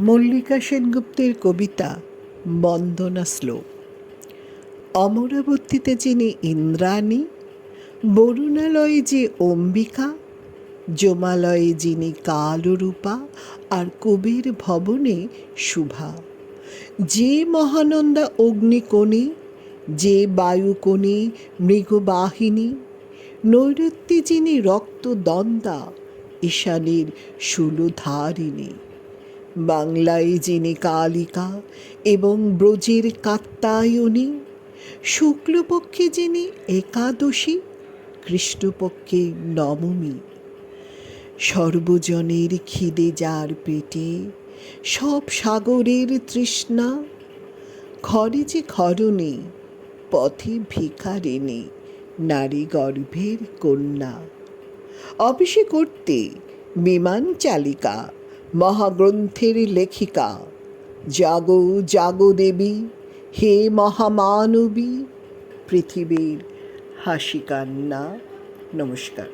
মল্লিকা সেনগুপ্তের কবিতা বন্দনা শ্লোক। অমরাবতীতে যিনি ইন্দ্রাণী, বরুণালয়ে যে অম্বিকা, যমালয়ে যিনি কালরূপা, আর কবির ভবনে শুভা। যে মহানন্দা অগ্নিকোণী, যে বায়ুকোণী মৃগবাহিনী, নৈরত্যে যিনি রক্তদন্দা, ঈশানীর শূলধারিণী। বাংলায় যিনি কালিকা এবং ব্রজের কাত্যায়নী, শুক্লপক্ষে যিনি একাদশী, কৃষ্ণপক্ষে নবমী। সর্বজনের খিদে যার পেটে, সব সাগরের তৃষ্ণা, ঘরে যে ঘরণী, পথে ভিখারিণী, নারী গর্ভের কন্যা। অফিসে করতে বিমান চালিকা, মহাগ্রন্থের লেখিকা। জাগো জাগো দেবী, হে মহামানবী, পৃথিবীর হাসি কান্না। নমস্কার।